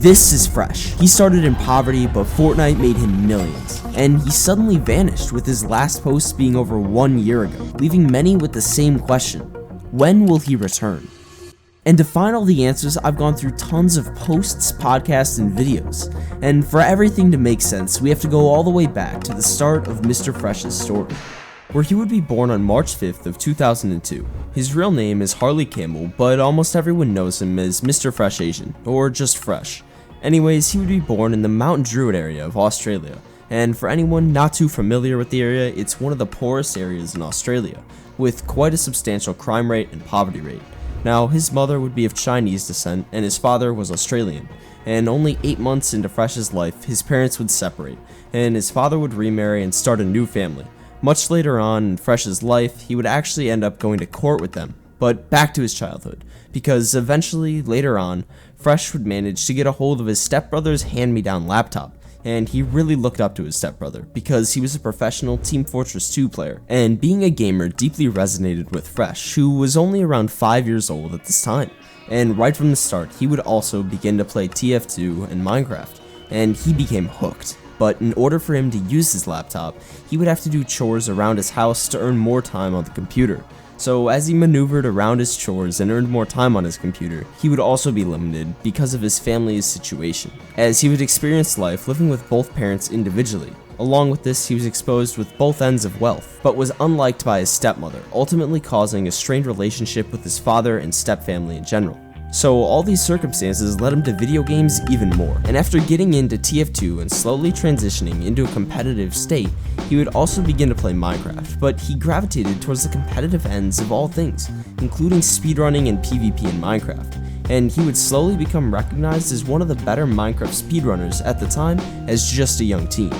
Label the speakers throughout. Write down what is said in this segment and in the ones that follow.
Speaker 1: This is Fresh. He started in poverty, but Fortnite made him millions. And he suddenly vanished, with his last post being over 1 year ago, leaving many with the same question: when will he return? And to find all the answers, I've gone through tons of posts, podcasts, and videos. And for everything to make sense, we have to go all the way back to the start of Mr. Fresh's story, where he would be born on March 5th of 2002. His real name is Harley Campbell, but almost everyone knows him as Mr. Fresh Asian, or just Fresh. Anyways, he would be born in the Mount Druitt area of Australia, and for anyone not too familiar with the area, it's one of the poorest areas in Australia, with quite a substantial crime rate and poverty rate. Now, his mother would be of Chinese descent, and his father was Australian, and only 8 months into Fresh's life, his parents would separate, and his father would remarry and start a new family. Much later on in Fresh's life, he would actually end up going to court with them. But back to his childhood, because eventually, later on, Fresh would manage to get a hold of his stepbrother's hand-me-down laptop, and he really looked up to his stepbrother because he was a professional Team Fortress 2 player, and being a gamer deeply resonated with Fresh, who was only around 5 years old at this time. And right from the start, he would also begin to play TF2 and Minecraft, and he became hooked. But in order for him to use his laptop, he would have to do chores around his house to earn more time on the computer. So as he maneuvered around his chores and earned more time on his computer, he would also be limited because of his family's situation, as he would experience life living with both parents individually. Along with this, he was exposed with both ends of wealth, but was unliked by his stepmother, ultimately causing a strained relationship with his father and stepfamily in general. So all these circumstances led him to video games even more, and after getting into TF2 and slowly transitioning into a competitive state, he would also begin to play Minecraft, but he gravitated towards the competitive ends of all things, including speedrunning and PvP in Minecraft, and he would slowly become recognized as one of the better Minecraft speedrunners at the time as just a young teen.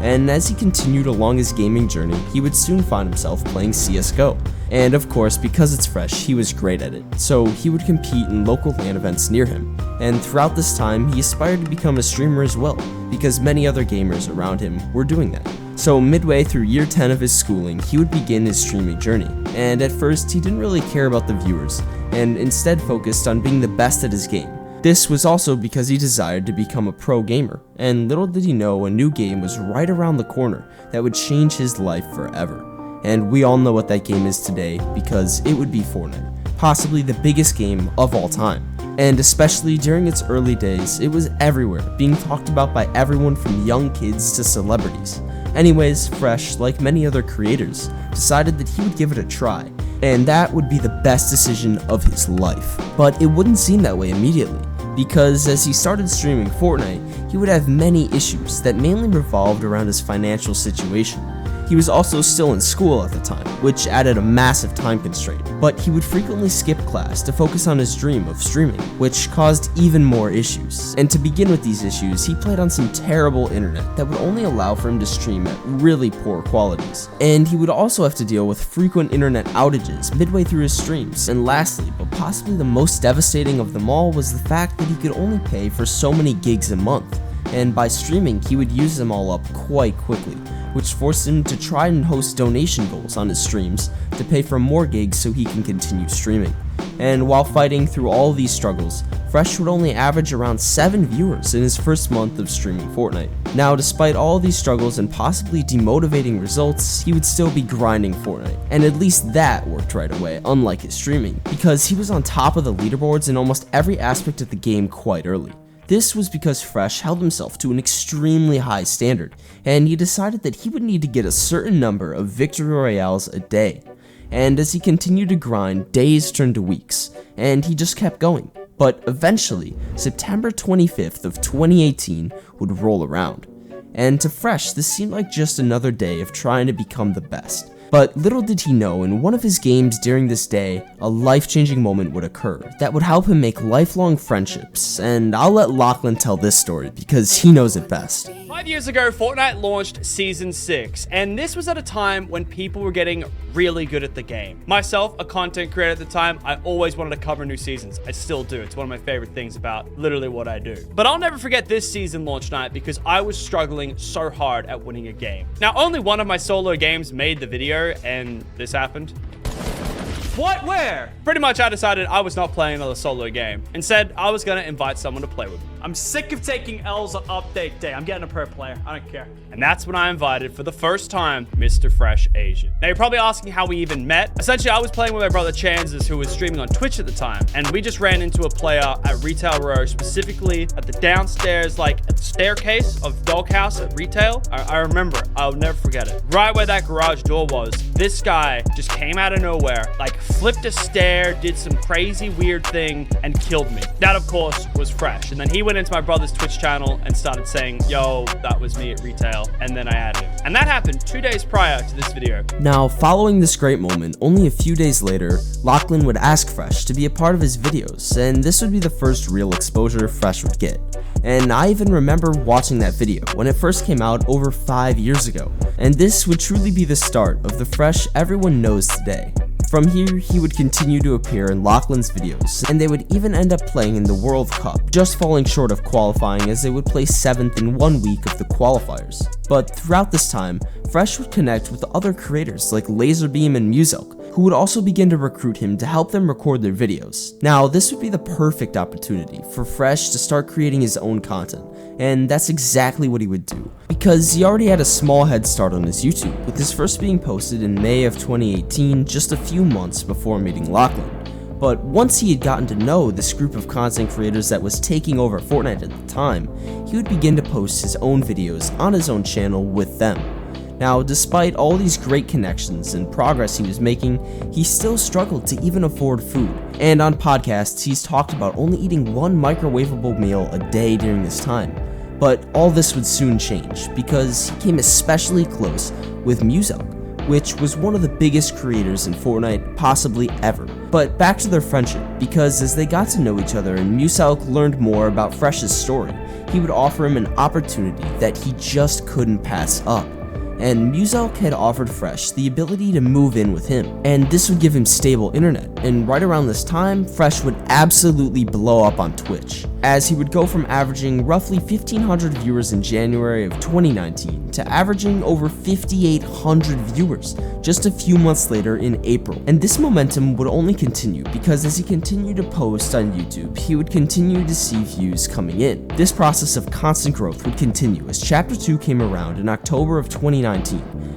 Speaker 1: And as he continued along his gaming journey, he would soon find himself playing CSGO. And of course, because it's Fresh, he was great at it, so he would compete in local LAN events near him. And throughout this time, he aspired to become a streamer as well, because many other gamers around him were doing that. So midway through year 10 of his schooling, he would begin his streaming journey, and at first he didn't really care about the viewers, and instead focused on being the best at his game. This was also because he desired to become a pro gamer, and little did he know a new game was right around the corner that would change his life forever. And we all know what that game is today, because it would be Fortnite, possibly the biggest game of all time. And especially during its early days, it was everywhere, being talked about by everyone from young kids to celebrities. Anyways, Fresh, like many other creators, decided that he would give it a try, and that would be the best decision of his life. But it wouldn't seem that way immediately, because as he started streaming Fortnite, he would have many issues that mainly revolved around his financial situation. He was also still in school at the time, which added a massive time constraint, but he would frequently skip class to focus on his dream of streaming, which caused even more issues. And to begin with these issues, he played on some terrible internet that would only allow for him to stream at really poor qualities. And he would also have to deal with frequent internet outages midway through his streams. And lastly, but possibly the most devastating of them all, was the fact that he could only pay for so many gigs a month, and by streaming he would use them all up quite quickly, which forced him to try and host donation goals on his streams to pay for more gigs so he can continue streaming. And while fighting through all these struggles, Fresh would only average around 7 viewers in his first month of streaming Fortnite. Now, despite all these struggles and possibly demotivating results, he would still be grinding Fortnite, and at least that worked right away, unlike his streaming, because he was on top of the leaderboards in almost every aspect of the game quite early. This was because Fresh held himself to an extremely high standard, and he decided that he would need to get a certain number of victory royales a day. And as he continued to grind, days turned to weeks, and he just kept going. But eventually, September 25th of 2018 would roll around. And to Fresh, this seemed like just another day of trying to become the best. But little did he know, in one of his games during this day, a life-changing moment would occur that would help him make lifelong friendships, and I'll let Lachlan tell this story because he knows it best.
Speaker 2: 5 years ago, Fortnite launched Season 6, and this was at a time when people were getting really good at the game. Myself, a content creator at the time, I always wanted to cover new seasons. I still do. It's one of my favorite things about literally what I do. But I'll never forget this season launch night because I was struggling so hard at winning a game. Now, only one of my solo games made the video, and this happened. What? Where? Pretty much I decided I was not playing another solo game. Instead, I was gonna invite someone to play with me. I'm sick of taking L's on update day. I'm getting a pro player. I don't care. And that's when I invited, for the first time, Mr. Fresh Asian. Now, you're probably asking how we even met. Essentially, I was playing with my brother Chances, who was streaming on Twitch at the time, and we just ran into a player at Retail Row, specifically at the downstairs, like, at the staircase of Doghouse at Retail. I remember it. I'll never forget it. Right where that garage door was, this guy just came out of nowhere, like, flipped a stair, did some crazy weird thing, and killed me. That, of course, was Fresh. And then he went into my brother's Twitch channel and started saying, yo, that was me at Retail, and then I added him. And that happened 2 days prior to this video.
Speaker 1: Now, following this great moment, only a few days later, Lachlan would ask Fresh to be a part of his videos, and this would be the first real exposure Fresh would get. And I even remember watching that video when it first came out over 5 years ago. And this would truly be the start of the Fresh everyone knows today. From here, he would continue to appear in Lachlan's videos, and they would even end up playing in the World Cup, just falling short of qualifying as they would place 7th in 1 week of the qualifiers. But throughout this time, Fresh would connect with other creators like Laserbeam and Muselk, who would also begin to recruit him to help them record their videos. Now, this would be the perfect opportunity for Fresh to start creating his own content, and that's exactly what he would do, because he already had a small head start on his YouTube, with his first being posted in May of 2018, just a few months before meeting Lachlan. But once he had gotten to know this group of content creators that was taking over Fortnite at the time, he would begin to post his own videos on his own channel with them. Now, despite all these great connections and progress he was making, he still struggled to even afford food. And on podcasts, he's talked about only eating one microwavable meal a day during this time. But all this would soon change, because he came especially close with Muselk, which was one of the biggest creators in Fortnite possibly ever. But back to their friendship, because as they got to know each other and Muselk learned more about Fresh's story, he would offer him an opportunity that he just couldn't pass up. And Muselk had offered Fresh the ability to move in with him, and this would give him stable internet, and right around this time, Fresh would absolutely blow up on Twitch, as he would go from averaging roughly 1,500 viewers in January of 2019 to averaging over 5,800 viewers just a few months later in April. And this momentum would only continue, because as he continued to post on YouTube, he would continue to see views coming in. This process of constant growth would continue as Chapter 2 came around in October of 2019,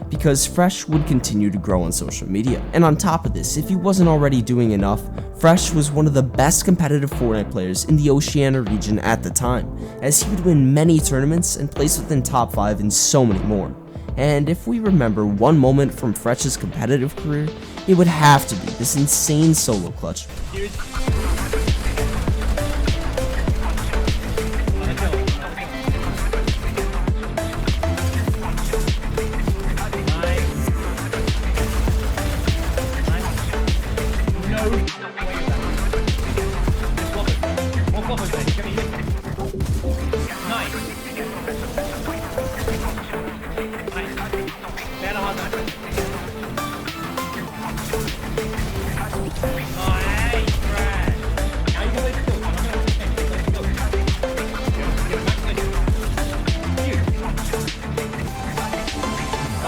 Speaker 1: because Fresh would continue to grow on social media. And on top of this, if he wasn't already doing enough, Fresh was one of the best competitive Fortnite players in the Oceania region at the time, as he would win many tournaments and place within top 5 in so many more. And if we remember one moment from Fresh's competitive career, it would have to be this insane solo clutch.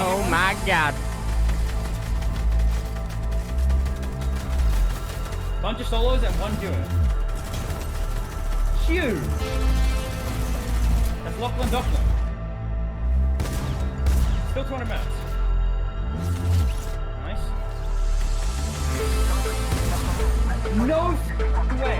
Speaker 3: Oh my god.
Speaker 4: Bunch of solos and one duo. Huge! That's Lachlan Duckman. Still 200 minutes. Nice. No way!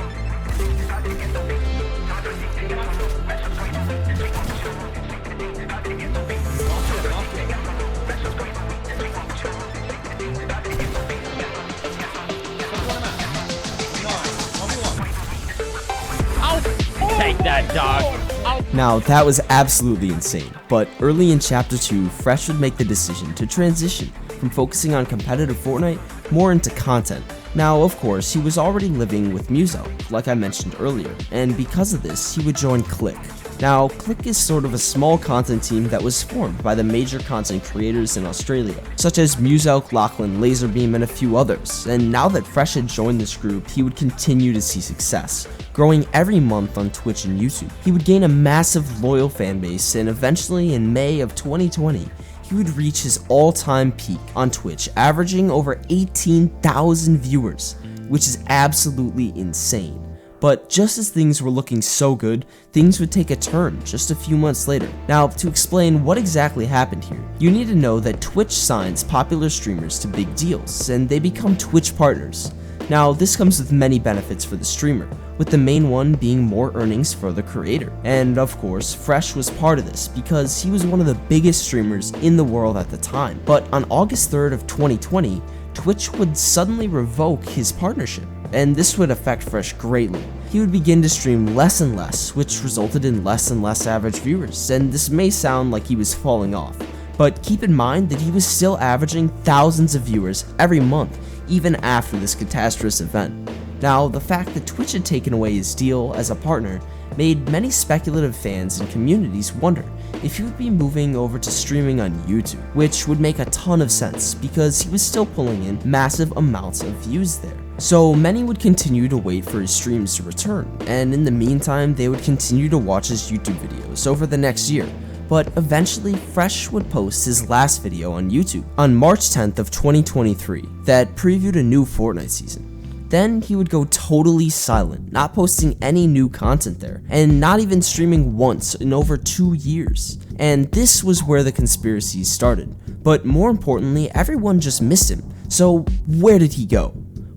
Speaker 3: Take that, dog.
Speaker 1: Now, that was absolutely insane, but early in Chapter 2, Fresh would make the decision to transition from focusing on competitive Fortnite more into content. Now, of course, he was already living with Muselk, like I mentioned earlier, and because of this, he would join Click. Now, Click is sort of a small content team that was formed by the major content creators in Australia, such as Muselk, Lachlan, Laserbeam, and a few others, and now that Fresh had joined this group, he would continue to see success, growing every month on Twitch and YouTube. He would gain a massive loyal fan base, and eventually in May of 2020, he would reach his all-time peak on Twitch, averaging over 18,000 viewers. which is absolutely insane. But just as things were looking so good, things would take a turn just a few months later. Now, to explain what exactly happened here, you need to know that Twitch signs popular streamers to big deals, and they become Twitch partners. Now, this comes with many benefits for the streamer, with the main one being more earnings for the creator. And of course, Fresh was part of this because he was one of the biggest streamers in the world at the time. But on August 3rd of 2020, Twitch would suddenly revoke his partnership, and this would affect Fresh greatly. He would begin to stream less and less, which resulted in less and less average viewers, and this may sound like he was falling off, but keep in mind that he was still averaging thousands of viewers every month, even after this catastrophic event. Now, the fact that Twitch had taken away his deal as a partner made many speculative fans and communities wonder if he would be moving over to streaming on YouTube, which would make a ton of sense because he was still pulling in massive amounts of views there. So many would continue to wait for his streams to return, and in the meantime they would continue to watch his YouTube videos over the next year. But eventually, Fresh would post his last video on YouTube on March 10th of 2023 that previewed a new Fortnite season. Then he would go totally silent, not posting any new content there, and not even streaming once in over 2 years. And this was where the conspiracies started. But more importantly, everyone just missed him. So where did he go?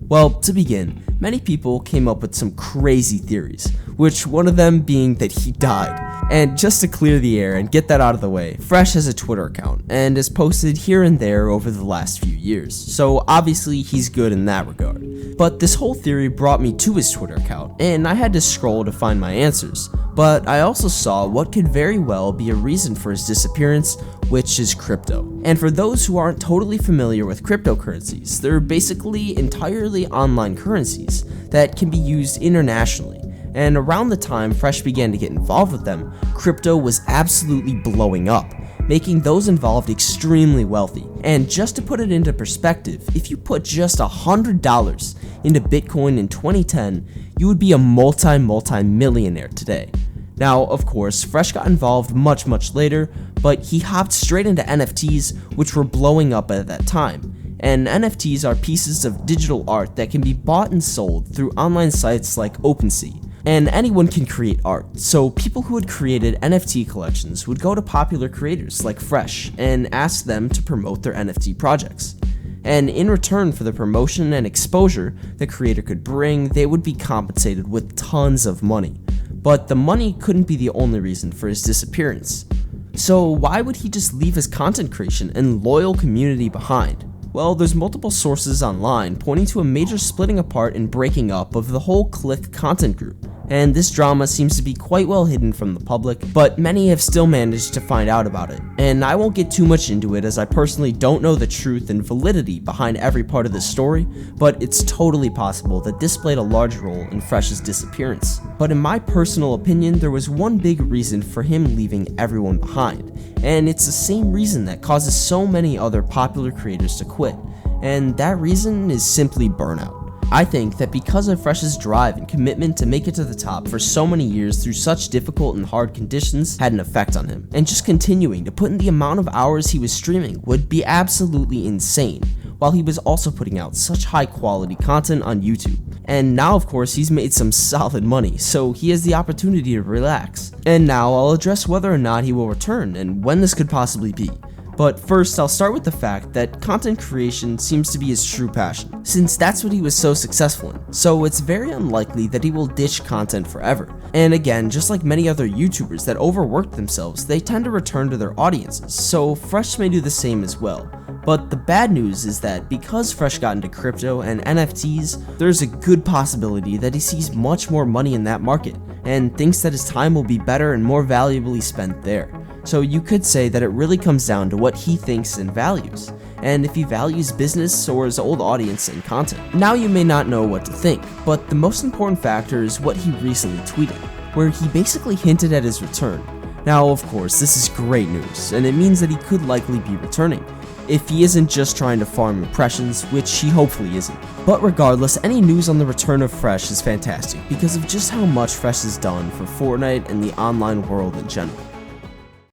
Speaker 1: Well, to begin, many people came up with some crazy theories, which one of them being that he died. And just to clear the air and get that out of the way, Fresh has a Twitter account and has posted here and there over the last few years, so obviously he's good in that regard. But this whole theory brought me to his Twitter account, and I had to scroll to find my answers. But I also saw what could very well be a reason for his disappearance, which is crypto. And for those who aren't totally familiar with cryptocurrencies, they're basically entirely online currencies that can be used internationally. And around the time Fresh began to get involved with them, crypto was absolutely blowing up, making those involved extremely wealthy. And just to put it into perspective, if you put just $100 into Bitcoin in 2010, you would be a multi-millionaire today. Now, of course, Fresh got involved much later, but he hopped straight into NFTs, which were blowing up at that time. And NFTs are pieces of digital art that can be bought and sold through online sites like OpenSea. And anyone can create art, so people who had created NFT collections would go to popular creators like Fresh and ask them to promote their NFT projects. And in return for the promotion and exposure the creator could bring, they would be compensated with tons of money. But the money couldn't be the only reason for his disappearance. So why would he just leave his content creation and loyal community behind? Well, there's multiple sources online pointing to a major splitting apart and breaking up of the whole Click content group. And this drama seems to be quite well hidden from the public, but many have still managed to find out about it. And I won't get too much into it as I personally don't know the truth and validity behind every part of this story, but it's totally possible that this played a large role in Fresh's disappearance. But in my personal opinion, there was one big reason for him leaving everyone behind, and it's the same reason that causes so many other popular creators to quit, and that reason is simply burnout. I think that because of Fresh's drive and commitment to make it to the top for so many years through such difficult and hard conditions had an effect on him, and just continuing to put in the amount of hours he was streaming would be absolutely insane, while he was also putting out such high quality content on YouTube. And now of course he's made some solid money, so he has the opportunity to relax. And now I'll address whether or not he will return and when this could possibly be. But first, I'll start with the fact that content creation seems to be his true passion, since that's what he was so successful in, so it's very unlikely that he will ditch content forever. And again, just like many other YouTubers that overwork themselves, they tend to return to their audiences, so Fresh may do the same as well. But the bad news is that because Fresh got into crypto and NFTs, there's a good possibility that he sees much more money in that market, and thinks that his time will be better and more valuably spent there. So you could say that it really comes down to what he thinks and values, and if he values business or his old audience and content. Now you may not know what to think, but the most important factor is what he recently tweeted, where he basically hinted at his return. Now of course this is great news, and it means that he could likely be returning, if he isn't just trying to farm impressions, which he hopefully isn't. But regardless, any news on the return of Fresh is fantastic because of just how much Fresh has done for Fortnite and the online world in general.